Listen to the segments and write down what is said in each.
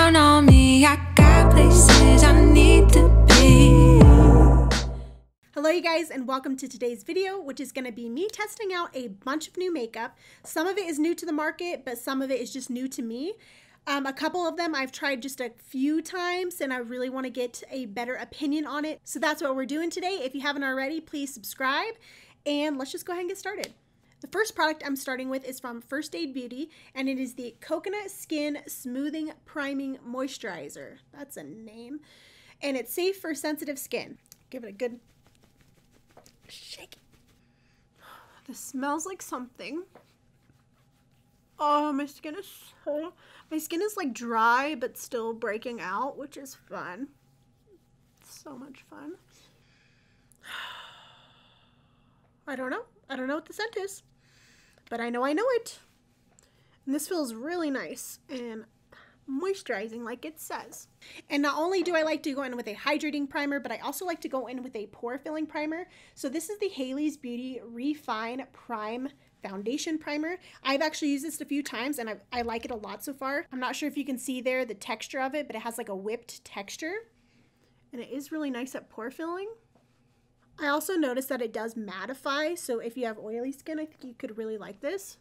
count on me. I got places I need to be. Hello you guys, and welcome to today's video, which is going to be me testing out a bunch of new makeup. Some of it is new to the market, but some of it is just new to me. A couple of them I've tried just a few times and I really want to get a better opinion on it. So that's what we're doing today. If you haven't already, please subscribe and let's just go ahead and get started. The first product I'm starting with is from First Aid Beauty, and it is the Coconut Skin Smoothing Priming Moisturizer. That's a name. And it's safe for sensitive skin. Give it a good shake. This smells like something. Oh, my skin is like dry but still breaking out, which is fun. So much fun. I don't know what the scent is, but I know it. And this feels really nice and moisturizing like it says. And not only do I like to go in with a hydrating primer, but I also like to go in with a pore filling primer. So this is the Hailey's Beauty Refine Prime Foundation Primer. I've actually used this a few times and I like it a lot so far. I'm not sure if you can see there the texture of it, but it has like a whipped texture and it is really nice at pore filling. I also noticed that it does mattify, so if you have oily skin, I think you could really like this.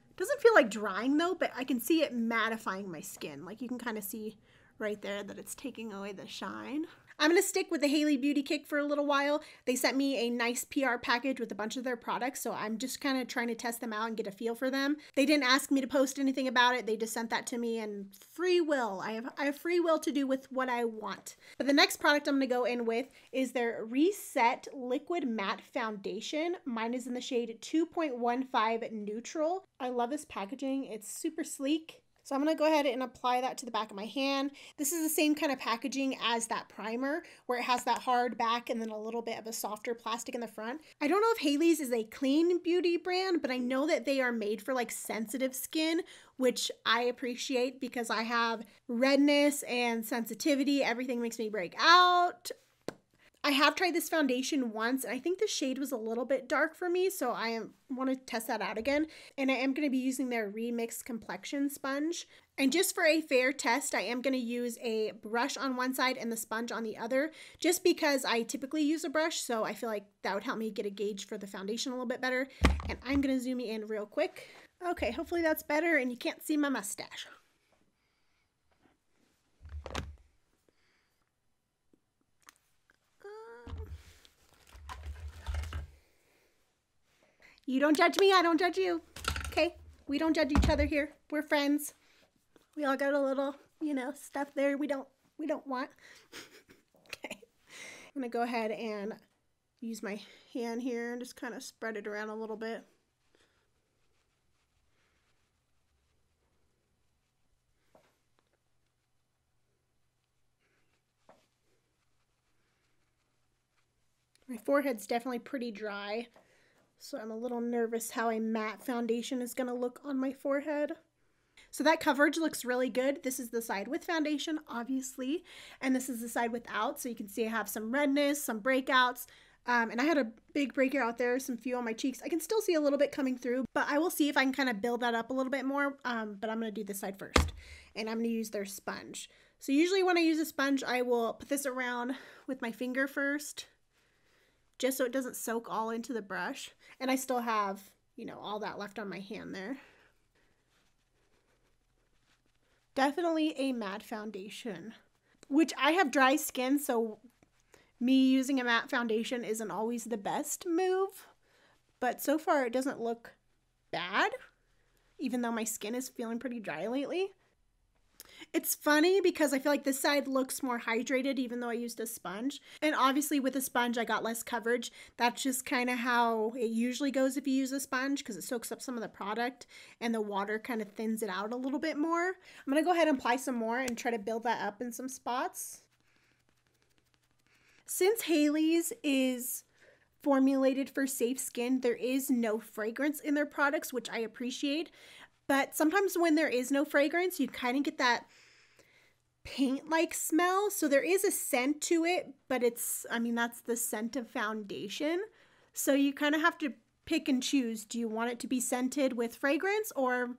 It doesn't feel like drying though, but I can see it mattifying my skin. Like you can kind of see right there that it's taking away the shine. I'm going to stick with the Hailey Beauty Kick for a little while. They sent me a nice PR package with a bunch of their products, so I'm just kind of trying to test them out and get a feel for them. They didn't ask me to post anything about it. They just sent that to me, and free will. I have free will to do with what I want. But the next product I'm going to go in with is their Reset Liquid Matte Foundation. Mine is in the shade 2.15 Neutral. I love this packaging. It's super sleek. So I'm going to go ahead and apply that to the back of my hand. This is the same kind of packaging as that primer, where it has that hard back and then a little bit of a softer plastic in the front. I don't know if Hailey's is a clean beauty brand, but I know that they are made for like sensitive skin, which I appreciate because I have redness and sensitivity. Everything makes me break out. I have tried this foundation once, and I think the shade was a little bit dark for me, so I want to test that out again. And I am going to be using their Remix Complexion Sponge. And just for a fair test, I am going to use a brush on one side and the sponge on the other, just because I typically use a brush, so I feel like that would help me get a gauge for the foundation a little bit better. And I'm going to zoom you in real quick. Okay, hopefully that's better, and you can't see my mustache. You don't judge me, I don't judge you. Okay? We don't judge each other here. We're friends. We all got a little, stuff there we don't want. Okay. I'm gonna go ahead and use my hand here and just kind of spread it around a little bit. My forehead's definitely pretty dry, so I'm a little nervous how a matte foundation is going to look on my forehead. So that coverage looks really good. This is the side with foundation, obviously, and this is the side without. So you can see I have some redness, some breakouts, and I had a big breakout there, some few on my cheeks. I can still see a little bit coming through, but I will see if I can kind of build that up a little bit more, but I'm going to do this side first, and I'm going to use their sponge. So usually when I use a sponge, I will put this around with my finger first, just so it doesn't soak all into the brush. And I still have, all that left on my hand there. Definitely a matte foundation, which I have dry skin, so me using a matte foundation isn't always the best move. But so far it doesn't look bad, even though my skin is feeling pretty dry lately. It's funny because I feel like this side looks more hydrated even though I used a sponge. And obviously with a sponge I got less coverage. That's just kind of how it usually goes if you use a sponge, because it soaks up some of the product and the water kind of thins it out a little bit more. I'm going to go ahead and apply some more and try to build that up in some spots. Since Hailey's is formulated for safe skin, there is no fragrance in their products, which I appreciate. But sometimes when there is no fragrance, you kind of get that paint-like smell. So there is a scent to it, but that's the scent of foundation. So you kind of have to pick and choose. Do you want it to be scented with fragrance, or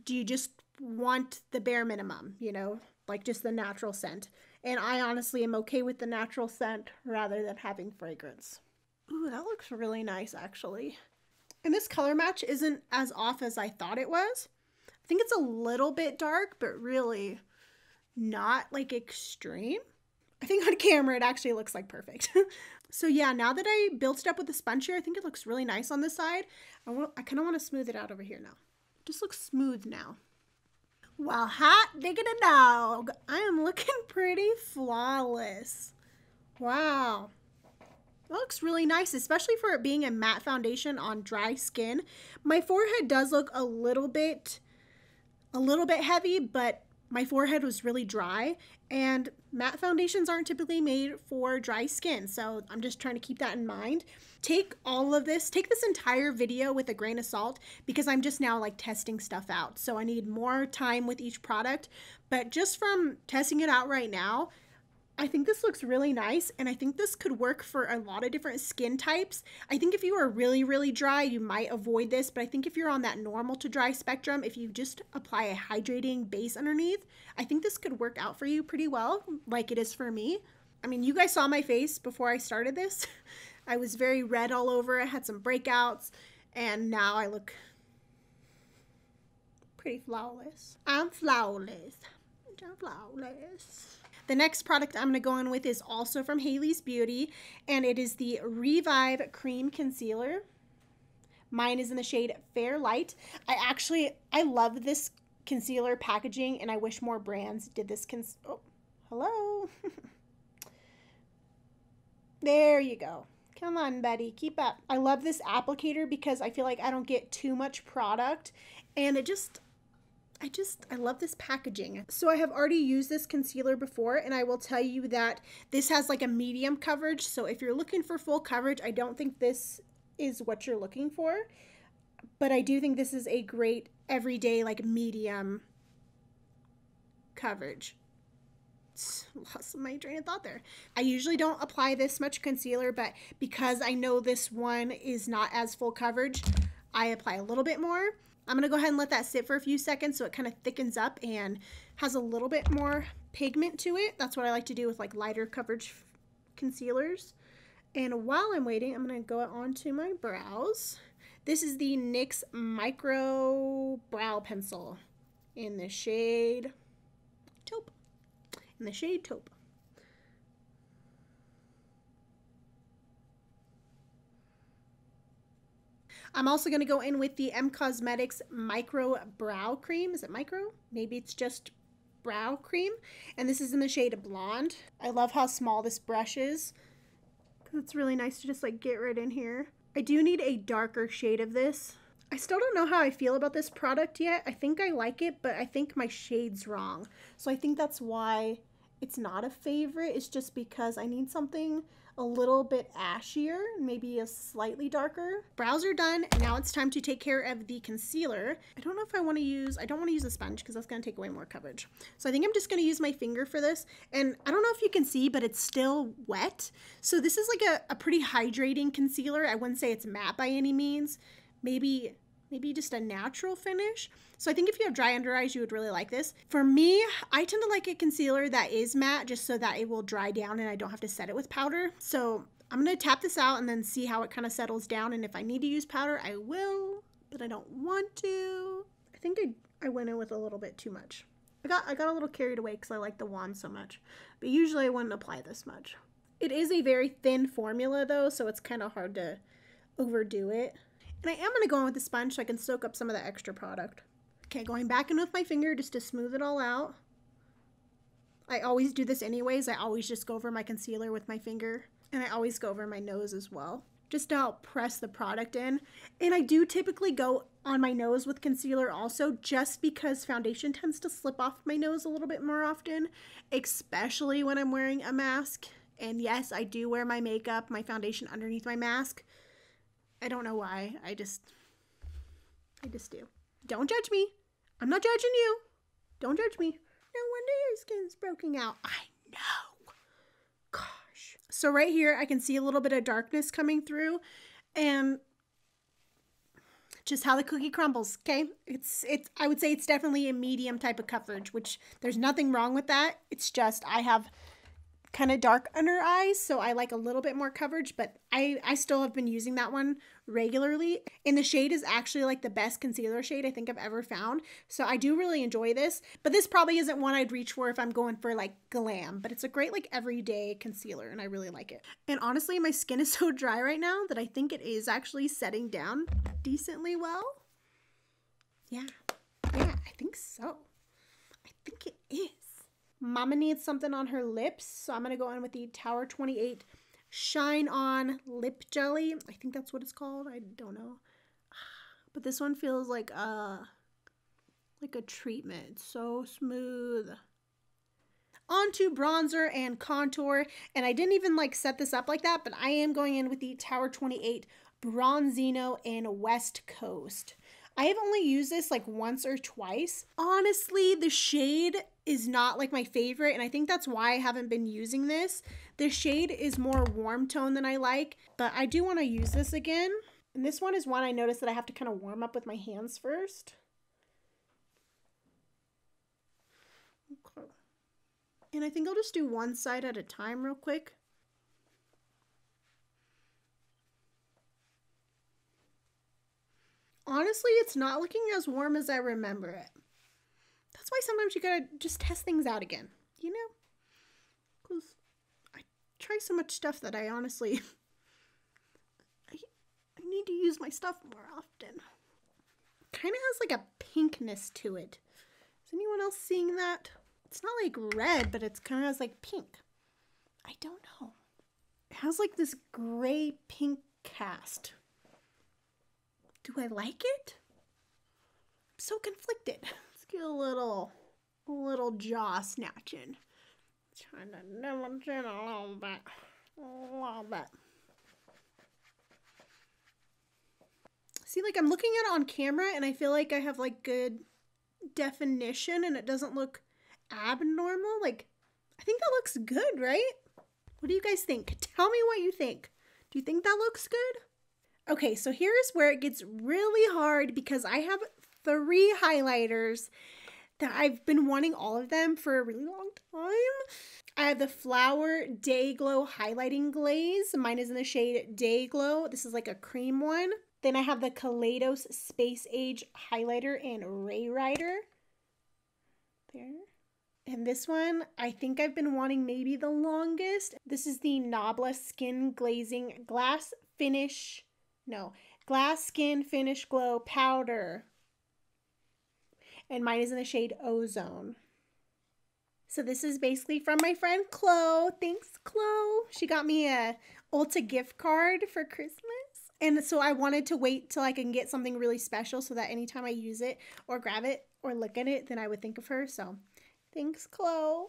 do you just want the bare minimum, you know, like just the natural scent. And I honestly am okay with the natural scent rather than having fragrance. Ooh, that looks really nice actually. And this color match isn't as off as I thought it was. I think it's a little bit dark, but really not like extreme. I think on camera it actually looks like perfect. So yeah, now that I built it up with the sponge here, I think it looks really nice on this side. I kind of want to smooth it out over here now. Just looks smooth now. Well, hot diggity dog, I am looking pretty flawless. Wow. That looks really nice, especially for it being a matte foundation on dry skin. My forehead does look a little bit heavy, but my forehead was really dry, and matte foundations aren't typically made for dry skin, so I'm just trying to keep that in mind. Take this entire video with a grain of salt, because I'm just now like testing stuff out, so I need more time with each product. But just from testing it out right now, I think this looks really nice, and I think this could work for a lot of different skin types. I think if you are really, really dry, you might avoid this, but I think if you're on that normal to dry spectrum, if you just apply a hydrating base underneath, I think this could work out for you pretty well, like it is for me. I mean, you guys saw my face before I started this. I was very red all over. I had some breakouts, and now I look pretty flawless. I'm flawless. I'm flawless. The next product I'm going to go in with is also from Hailey's Beauty, and it is the Revive Cream Concealer. Mine is in the shade Fair Light. I love this concealer packaging, and I wish more brands did this. Oh, hello. There you go. Come on, buddy. Keep up. I love this applicator because I feel like I don't get too much product, and I love this packaging. So I have already used this concealer before, and I will tell you that this has like a medium coverage. So if you're looking for full coverage, I don't think this is what you're looking for. But I do think this is a great everyday like medium coverage. Lost my train of thought there. I usually don't apply this much concealer, but because I know this one is not as full coverage, I apply a little bit more. I'm going to go ahead and let that sit for a few seconds so it kind of thickens up and has a little bit more pigment to it. That's what I like to do with like lighter coverage concealers. And while I'm waiting, I'm going to go on to my brows. This is the NYX Micro Brow Pencil in the shade Taupe. I'm also going to go in with the M Cosmetics Micro Brow Cream. Is it micro? Maybe it's just brow cream. And this is in the shade Blonde. I love how small this brush is, because it's really nice to just like get right in here. I do need a darker shade of this. I still don't know how I feel about this product yet. I think I like it, but I think my shade's wrong. So I think that's why it's not a favorite. It's just because I need something a little bit ashier, maybe a slightly darker. Brows are done, and now it's time to take care of the concealer. I don't know if I don't want to use a sponge because that's going to take away more coverage. So I think I'm just going to use my finger for this. And I don't know if you can see, but it's still wet. So this is like a pretty hydrating concealer. I wouldn't say it's matte by any means. Maybe just a natural finish. So I think if you have dry under eyes, you would really like this. For me, I tend to like a concealer that is matte just so that it will dry down and I don't have to set it with powder. So I'm going to tap this out and then see how it kind of settles down. And if I need to use powder, I will, but I don't want to. I think I went in with a little bit too much. I got a little carried away because I like the wand so much, but usually I wouldn't apply this much. It is a very thin formula though, so it's kind of hard to overdo it. And I am going to go in with the sponge so I can soak up some of the extra product. Okay, going back in with my finger just to smooth it all out. I always do this anyways. I always just go over my concealer with my finger. And I always go over my nose as well, just to help press the product in. And I do typically go on my nose with concealer also, just because foundation tends to slip off my nose a little bit more often, especially when I'm wearing a mask. And yes, I do wear my makeup, my foundation underneath my mask. I don't know why. I just do. Don't judge me. I'm not judging you. Don't judge me. No wonder your skin's broken out. I know. Gosh. So right here, I can see a little bit of darkness coming through. And just how the cookie crumbles, okay? I would say it's definitely a medium type of coverage, which there's nothing wrong with that. It's just I have kind of dark under eyes, so I like a little bit more coverage, but I still have been using that one regularly. And the shade is actually like the best concealer shade I think I've ever found. So I do really enjoy this, but this probably isn't one I'd reach for if I'm going for like glam, but it's a great like everyday concealer and I really like it. And honestly, my skin is so dry right now that I think it is actually setting down decently well. Yeah, I think so. I think it is. Mama needs something on her lips, so I'm going to go in with the Tower 28 Shine On Lip Jelly. I think that's what it's called. I don't know. But this one feels like a treatment. It's so smooth. On to bronzer and contour. And I didn't even like set this up like that, but I am going in with the Tower 28 Bronzino in West Coast. I have only used this like once or twice. Honestly, the shade is not like my favorite, and I think that's why I haven't been using this. The shade is more warm tone than I like, but I do want to use this again. And this one is one I noticed that I have to kind of warm up with my hands first. Okay. And I think I'll just do one side at a time real quick. Honestly, it's not looking as warm as I remember it. That's why sometimes you gotta just test things out again, you know? Because I try so much stuff that I honestly, I need to use my stuff more often. Kind of has like a pinkness to it. Is anyone else seeing that? It's not like red, but it's kind of has like pink. I don't know. It has like this gray pink cast. Do I like it? I'm so conflicted. Let's get a little jaw snatching. Trying to nibble in a little bit. A little bit. See, like I'm looking at it on camera and I feel like I have like good definition and it doesn't look abnormal. Like, I think that looks good, right? What do you guys think? Tell me what you think. Do you think that looks good? Okay, so here is where it gets really hard because I have 3 highlighters that I've been wanting all of them for a really long time. I have the Flower Day Glow Highlighting Glaze. Mine is in the shade Day Glow. This is like a cream one. Then I have the Kaleidos Space Age Highlighter in Ray Rider. There. And this one, I think I've been wanting maybe the longest. This is the Nabla Skin Glazing Glass Skin Finish Glow Powder. And mine is in the shade Ozone. So this is basically from my friend Chloe. Thanks, Chloe. She got me a Ulta gift card for Christmas. And so I wanted to wait till I can get something really special so that anytime I use it or grab it or look at it, then I would think of her. So thanks, Chloe.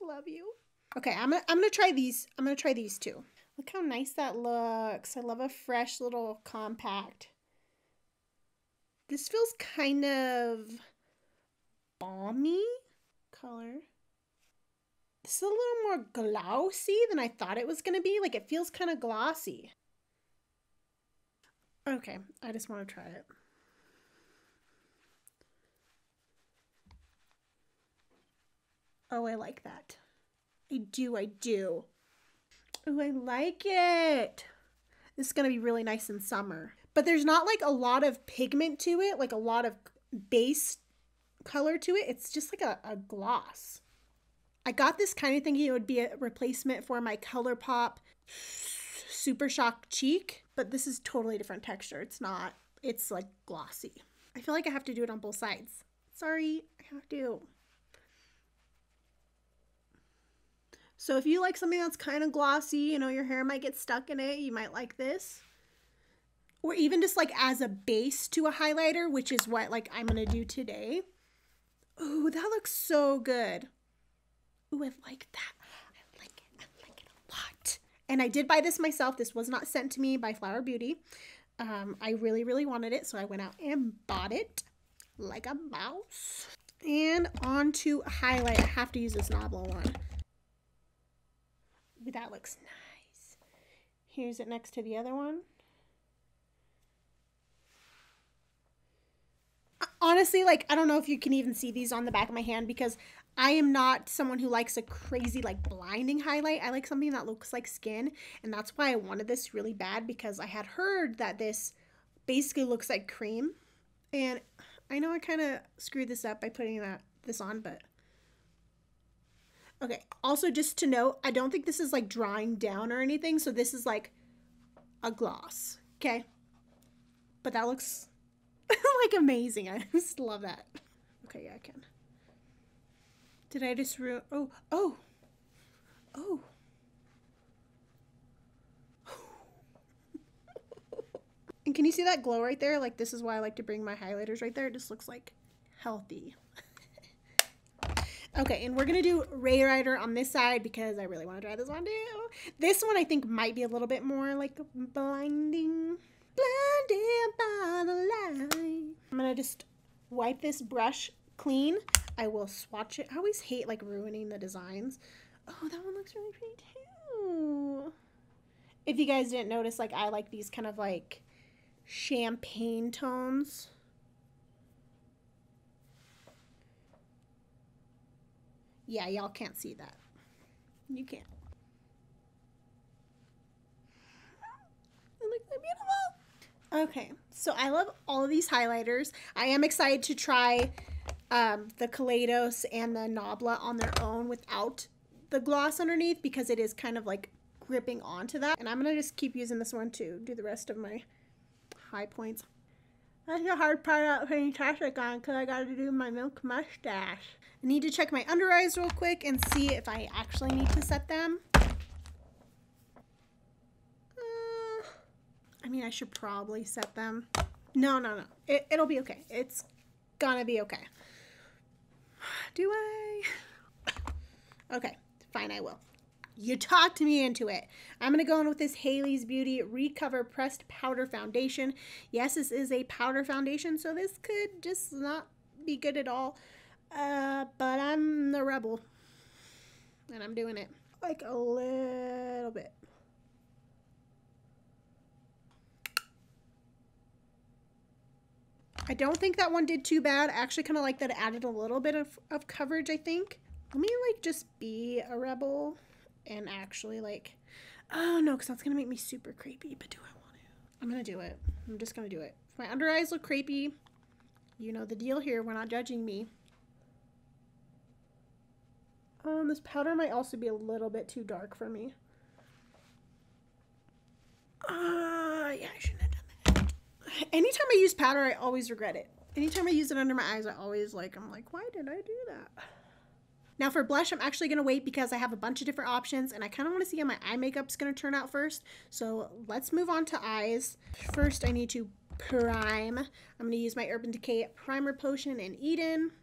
Love you. Okay, I'm gonna try these. I'm gonna try these too. Look how nice that looks. I love a fresh little compact. This feels kind of balmy color. This is a little more glossy than I thought it was going to be. Like, it feels kind of glossy. Okay, I just want to try it. Oh, I like that. I do. Oh, I like it. This is going to be really nice in summer. But there's not like a lot of pigment to it, like a lot of base color to it. It's just like a gloss. I got this kind of thinking it would be a replacement for my ColourPop Super Shock Cheek, but this is totally different texture. It's not. It's like glossy. I feel like I have to do it on both sides. Sorry, I have to. So if you like something that's kind of glossy, you know, your hair might get stuck in it, you might like this. Or even just like as a base to a highlighter, which is what like I'm going to do today. Ooh, that looks so good. Ooh, I like that. I like it a lot. And I did buy this myself. This was not sent to me by Flower Beauty. I really, really wanted it, so I went out and bought it like a mouse. And on to highlight. I have to use this Nabla one. Ooh, that looks nice. Here's it next to the other one. Honestly, like, I don't know if you can even see these on the back of my hand because I am not someone who likes a crazy, like, blinding highlight. I like something that looks like skin, and that's why I wanted this really bad, because I had heard that this basically looks like cream, and I know I kind of screwed this up by putting this on, but okay. Also, just to note, I don't think this is like drying down or anything, so this is like a gloss, okay? But that looks like amazing. I just love that. Okay, yeah, I can. Did I just oh. And can you see that glow right there? Like, this is why I like to bring my highlighters right there. It just looks like healthy. Okay, and we're going to do Ray Rider on this side because I really want to try this one too. This one I think might be a little bit more like blinding. Blinded by the light. I'm going to just wipe this brush clean. I will swatch it. I always hate like ruining the designs. Oh, that one looks really pretty too. If you guys didn't notice, like, I like these kind of like champagne tones. Yeah, y'all can't see that. You can't. It looks so beautiful. Okay, so I love all of these highlighters. I am excited to try the Kaleidos and the Nabla on their own without the gloss underneath, because it is kind of like gripping onto that. And I'm going to just keep using this one to do the rest of my high points. That's the hard part about putting Tash on, because I got to do my milk mustache. I need to check my under eyes real quick and see if I actually need to set them. I mean, I should probably set them. No. It'll be okay. It's gonna be okay. Do I? Okay, fine, I will. You talked me into it. I'm going to go in with this Hailey's Beauty Recover Pressed Powder Foundation. Yes, this is a powder foundation, so this could just not be good at all. But I'm the rebel. And I'm doing it. Like a little bit. I don't think that one did too bad. I actually kind of like that it added a little bit of coverage, I think. Let me, like, just be a rebel. And actually, like, oh no, because that's going to make me super creepy. But do I want to? I'm going to do it. I'm just going to do it. If my under eyes look creepy, you know the deal here. We're not judging me. This powder might also be a little bit too dark for me. Yeah, I shouldn't have done that. Anytime I use powder, I always regret it. Anytime I use it under my eyes, I'm like, why did I do that? Now for blush, I'm actually going to wait because I have a bunch of different options and I kind of want to see how my eye makeup's going to turn out first. So let's move on to eyes. First, I need to prime. I'm going to use my Urban Decay Primer Potion in Eden.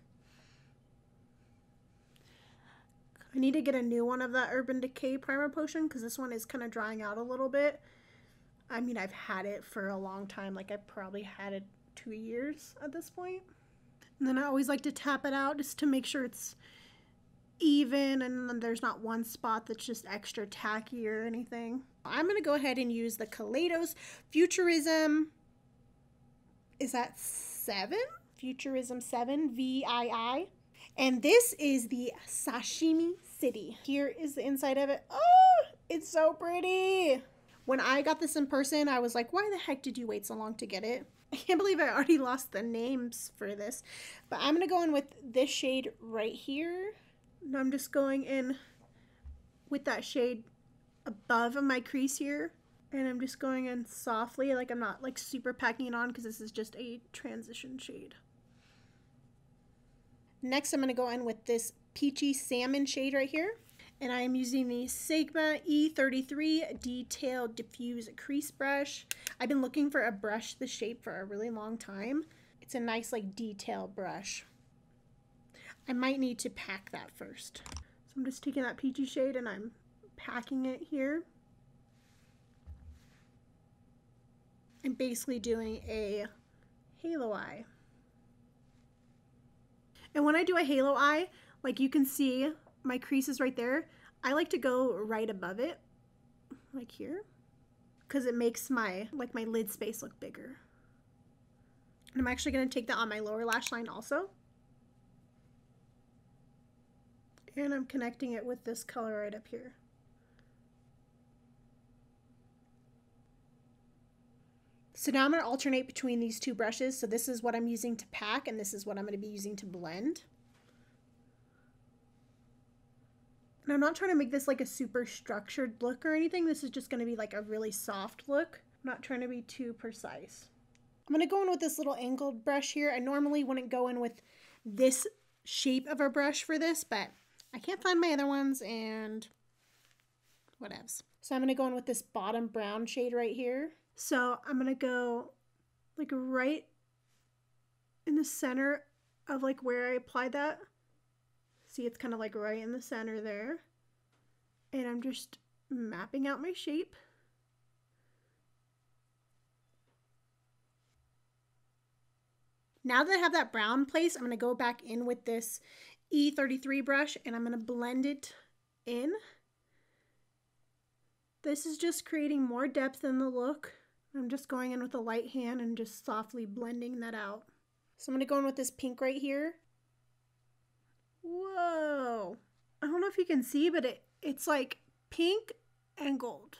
I need to get a new one of that Urban Decay Primer Potion because this one is kind of drying out a little bit. I mean, I've had it for a long time. Like, I've probably had it 2 years at this point. And then I always like to tap it out just to make sure it's even and then there's not one spot that's just extra tacky or anything. I'm going to go ahead and use the Kaleidos Futurism. Is that 7? Futurism 7 VII. And this is the Sashimi City. Here is the inside of it. Oh, it's so pretty. When I got this in person, I was like, why the heck did you wait so long to get it? I can't believe I already lost the names for this. But I'm going to go in with this shade right here. And I'm just going in with that shade above my crease here. And I'm just going in softly. Like, I'm not like super packing it on because this is just a transition shade. Next, I'm going to go in with this peachy salmon shade right here. And I am using the Sigma E33 Detailed Diffuse Crease Brush. I've been looking for a brush this shape for a really long time. It's a nice like detail brush. I might need to pack that first. So I'm just taking that peachy shade and I'm packing it here. I'm basically doing a halo eye. And when I do a halo eye, like you can see my crease is right there. I like to go right above it, like here, because it makes my lid space look bigger. And I'm actually going to take that on my lower lash line also. And I'm connecting it with this color right up here. So now I'm going to alternate between these two brushes. So this is what I'm using to pack, and this is what I'm going to be using to blend. And I'm not trying to make this like a super structured look or anything. This is just going to be like a really soft look. I'm not trying to be too precise. I'm going to go in with this little angled brush here. I normally wouldn't go in with this shape of a brush for this, but I can't find my other ones and whatevs. So I'm going to go in with this bottom brown shade right here. So I'm going to go like right in the center of like where I applied that. See, it's kind of like right in the center there. And I'm just mapping out my shape. Now that I have that brown place, I'm going to go back in with this E33 brush and I'm going to blend it in. This is just creating more depth in the look. I'm just going in with a light hand and just softly blending that out. So I'm going to go in with this pink right here. Whoa. I don't know if you can see, but it's like pink and gold.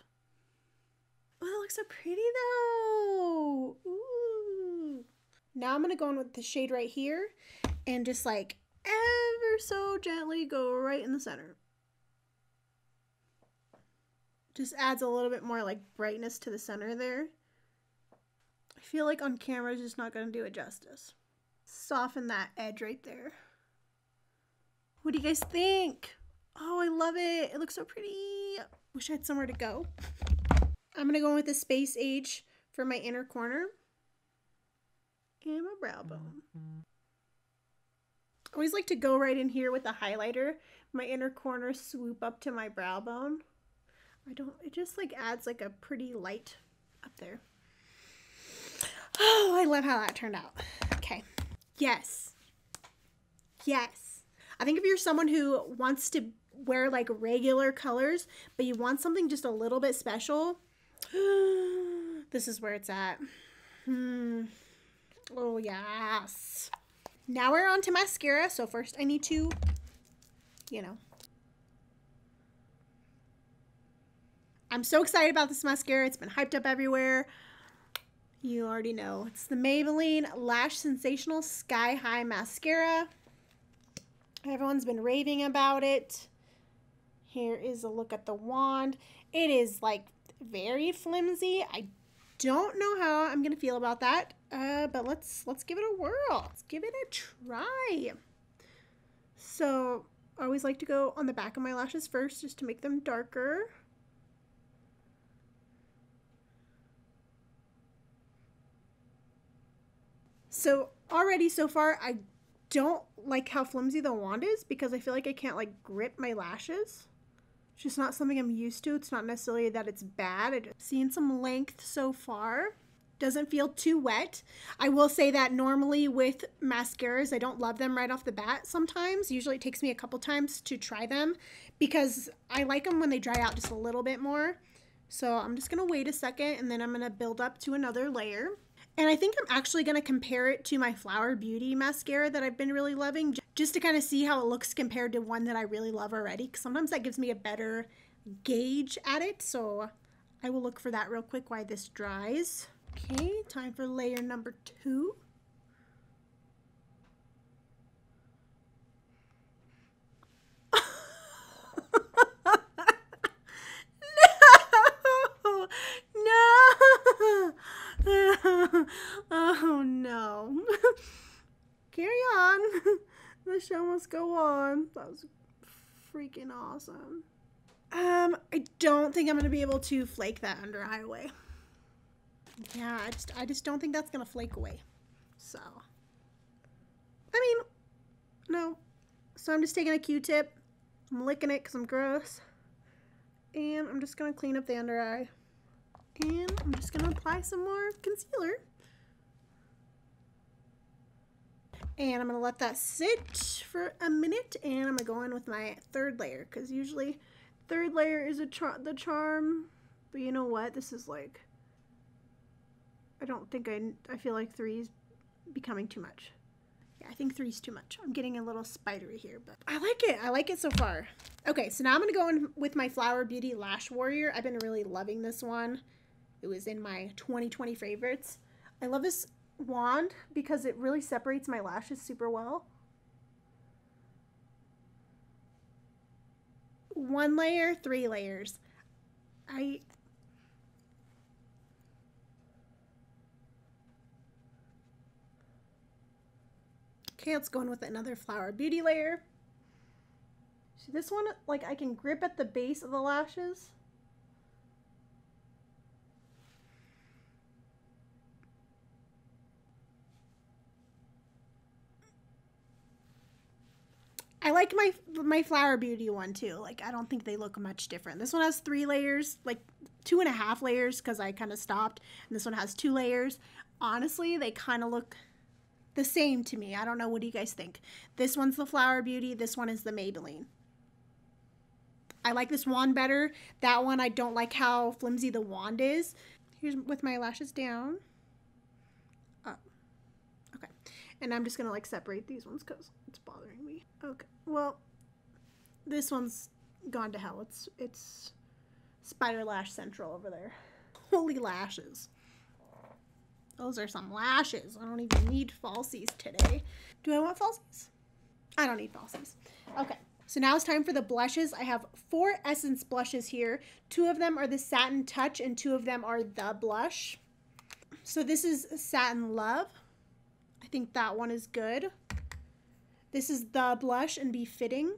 Oh, that looks so pretty though. Ooh. Now I'm going to go in with the shade right here and just like ever so gently go right in the center. Just adds a little bit more like brightness to the center there. I feel like on camera it's just not going to do it justice. Soften that edge right there. What do you guys think? Oh, I love it. It looks so pretty. Wish I had somewhere to go. I'm going to go in with the Space Age for my inner corner. And my brow bone. I always like to go right in here with a highlighter. My inner corner swoop up to my brow bone. It just like adds like a pretty light up there. Oh, I love how that turned out. Okay. Yes. Yes. I think if you're someone who wants to wear like regular colors, but you want something just a little bit special, this is where it's at. Oh, yes. Now we're on to mascara. So first I need to, I'm so excited about this mascara. It's been hyped up everywhere. You already know. It's the Maybelline Lash Sensational Sky High Mascara. Everyone's been raving about it. Here is a look at the wand. It is like very flimsy. I don't know how I'm gonna feel about that, but let's give it a whirl. Let's give it a try. So I always like to go on the back of my lashes first just to make them darker. So already so far, I don't like how flimsy the wand is because I feel like I can't like grip my lashes. It's just not something I'm used to. It's not necessarily that it's bad. I'm seeing some length so far. Doesn't feel too wet. I will say that normally with mascaras, I don't love them right off the bat sometimes. Usually it takes me a couple times to try them because I like them when they dry out just a little bit more. So I'm just going to wait a second and then I'm going to build up to another layer. And I think I'm actually going to compare it to my Flower Beauty mascara that I've been really loving, just to kind of see how it looks compared to one that I really love already, because sometimes that gives me a better gauge at it. So I will look for that real quick while this dries. Okay, time for layer number 2. Oh no. Carry on. The show must go on. That was freaking awesome. I don't think I'm gonna be able to flake that under eye away. Yeah, I just don't think that's gonna flake away. So I mean, no. So I'm just taking a Q-tip, I'm licking it because I'm gross, and I'm just gonna clean up the under eye. And I'm just going to apply some more concealer. And I'm going to let that sit for a minute. And I'm going to go in with my third layer. Because usually third layer is the charm. But you know what? This is like, I don't think I feel like 3 is becoming too much. Yeah, I think 3 is too much. I'm getting a little spidery here, but I like it. I like it so far. Okay, so now I'm going to go in with my Flower Beauty Lash Warrior. I've been really loving this one. It was in my 2020 favorites. I love this wand because it really separates my lashes super well. 1 layer, 3 layers. Okay, let's go in with another Flower Beauty layer. See, this one, like, I can grip at the base of the lashes. I like my Flower Beauty one too. Like, I don't think they look much different. This one has 3 layers, like 2.5 layers because I kind of stopped. And this one has 2 layers. Honestly, they kind of look the same to me. I don't know. What do you guys think? This one's the Flower Beauty. This one is the Maybelline. I like this wand better. That one, I don't like how flimsy the wand is. Here's with my lashes down. Up. Okay. And I'm just going to like separate these ones because it's bothering me. Okay. Well, this one's gone to hell. It's Spider Lash Central over there. Holy lashes. Those are some lashes. I don't even need falsies today. Do I want falsies? I don't need falsies. Okay. So now it's time for the blushes. I have 4 Essence blushes here. 2 of them are the Satin Touch and 2 of them are the blush. So this is Satin Love. I think that one is good. This is the blush and Be Fitting.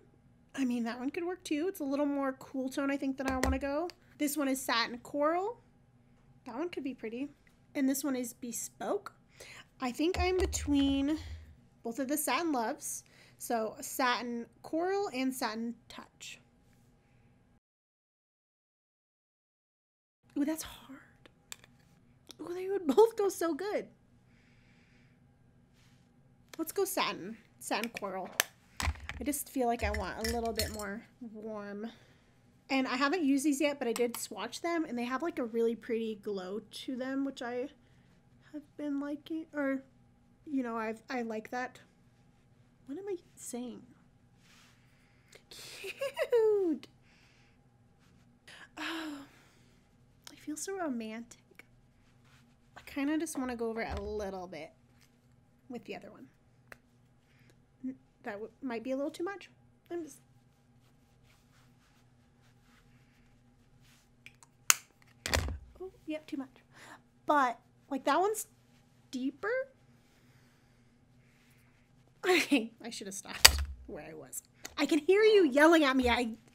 I mean, that one could work too. It's a little more cool tone, I think, than I want to go. This one is Satin Coral. That one could be pretty. And this one is Bespoke. I think I'm between both of the Satin Loves. So Satin Coral and Satin Touch. Ooh, that's hard. Ooh, they would both go so good. Let's go Satin Coral. I just feel like I want a little bit more warm. And I haven't used these yet, but I did swatch them, and they have like a really pretty glow to them, which I have been liking, or, you know, I like that. What am I saying? Cute. Oh, I feel so romantic. I kind of just want to go over it a little bit with the other one. That might be a little too much. I'm just... Oh, yep, too much. But, like, that one's deeper. Okay, I should have stopped where I was. I can hear you yelling at me.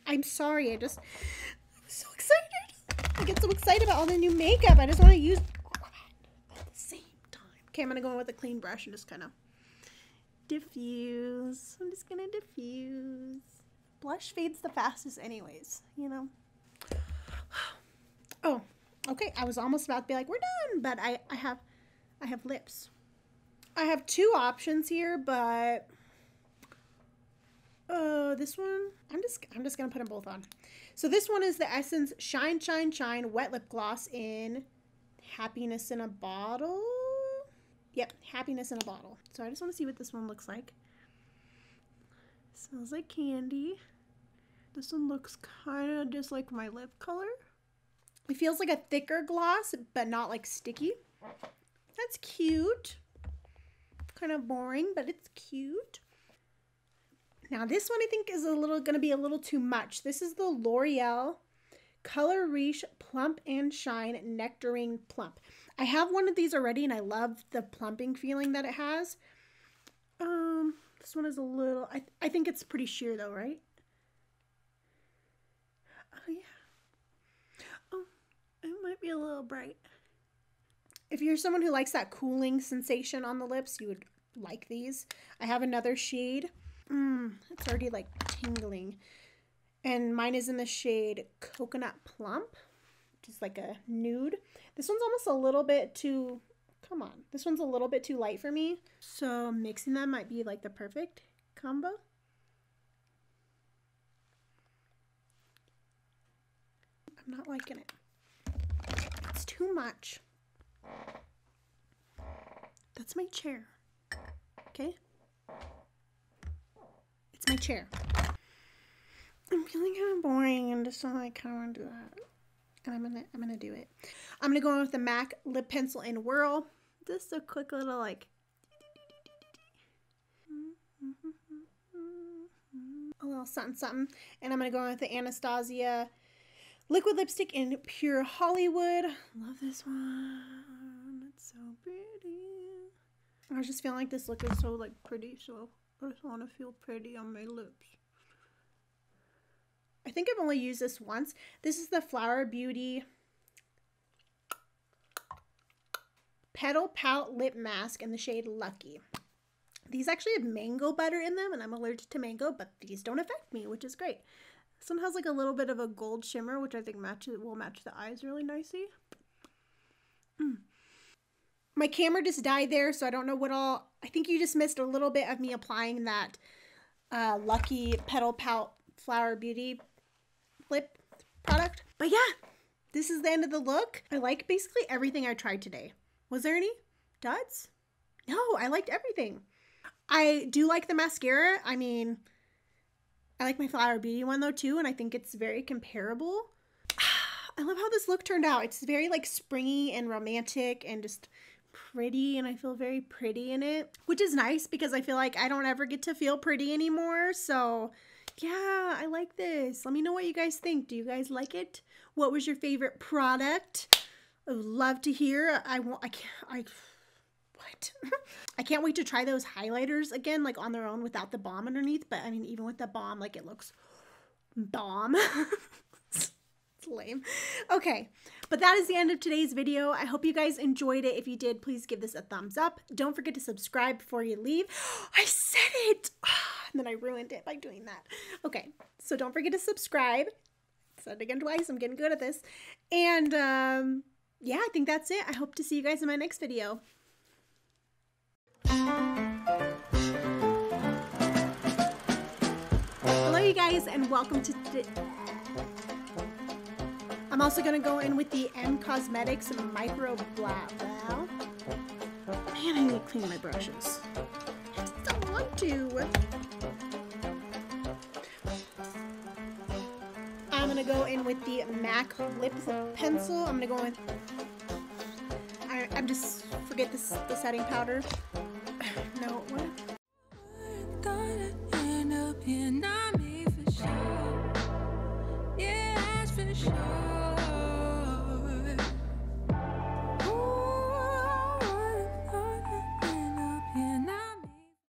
I'm sorry. I'm so excited. I get so excited about all the new makeup. I just want to use all of it at the same time. Okay, I'm going to go in with a clean brush and just kind of diffuse. I'm just going to diffuse. Blush fades the fastest anyways, you know. Oh, okay. I was almost about to be like, we're done. But I have lips. I have 2 options here, but this one, I'm just gonna put them both on. So this one is the Essence Shine Shine Shine Wet Lip Gloss in Happiness in a Bottle. Yep, Happiness in a Bottle. So I just want to see what this one looks like. Smells like candy. This one looks kind of just like my lip color. It feels like a thicker gloss, but not like sticky. That's cute. Kind of boring, but it's cute. Now this one I think is gonna be a little too much. This is the L'Oreal Color Riche Plump and Shine Nectarine Plump. I have one of these already and I love the plumping feeling that it has. This one is a little, I think it's pretty sheer though, right? Oh yeah. Oh, it might be a little bright. If you're someone who likes that cooling sensation on the lips, you would like these. I have another shade. It's already like tingling. And mine is in the shade Coconut Plump, which is like a nude. This one's almost a little bit too, come on. This one's a little bit too light for me. So mixing them might be like the perfect combo. I'm not liking it. It's too much. That's my chair. Okay? It's my chair. I'm feeling kind of boring and just I kind of want to do that. And I'm gonna do it. I'm gonna go in with the MAC lip pencil in Whirl. Just a quick little like a little something something. And I'm gonna go in with the Anastasia liquid lipstick in Pure Hollywood. Love this one. It's so pretty. I was just feeling like this look is so like pretty, so I just want to feel pretty on my lips. I think I've only used this once. This is the Flower Beauty Petal Pout Lip Mask in the shade Lucky. These actually have mango butter in them, and I'm allergic to mango, but these don't affect me, which is great. This one has like a little bit of a gold shimmer, which I think will match the eyes really nicely. My camera just died there, so I don't know what all... I think you just missed a little bit of me applying that Lucky Petal Pout Flower Beauty lip product. But yeah, this is the end of the look. I like basically everything I tried today. Was there any duds? No, I liked everything. I do like the mascara. I mean, I like my Flower Beauty one though too, and I think it's very comparable. I love how this look turned out. It's very like springy and romantic and just pretty, and I feel very pretty in it, which is nice because I feel like I don't ever get to feel pretty anymore. So yeah, I like this. Let me know what you guys think. Do you guys like it? What was your favorite product? I would love to hear. I can't wait to try those highlighters again, like on their own without the balm underneath. But I mean, even with the balm, like it looks bomb. It's lame. Okay, but that is the end of today's video. I hope you guys enjoyed it. If you did, please give this a thumbs up. Don't forget to subscribe before you leave. I said it! And then I ruined it by doing that. Okay, so don't forget to subscribe. I said it again twice. I'm getting good at this. And yeah, I think that's it. I hope to see you guys in my next video. Hello you guys, and welcome to I'm also going to go in with the M Cosmetics Micro Brow. Man, I need to clean my brushes. I just don't want to. I'm going to go in with the MAC Lip Pencil. I'm going to go in... I'm just... Forget this, the setting powder. No, what?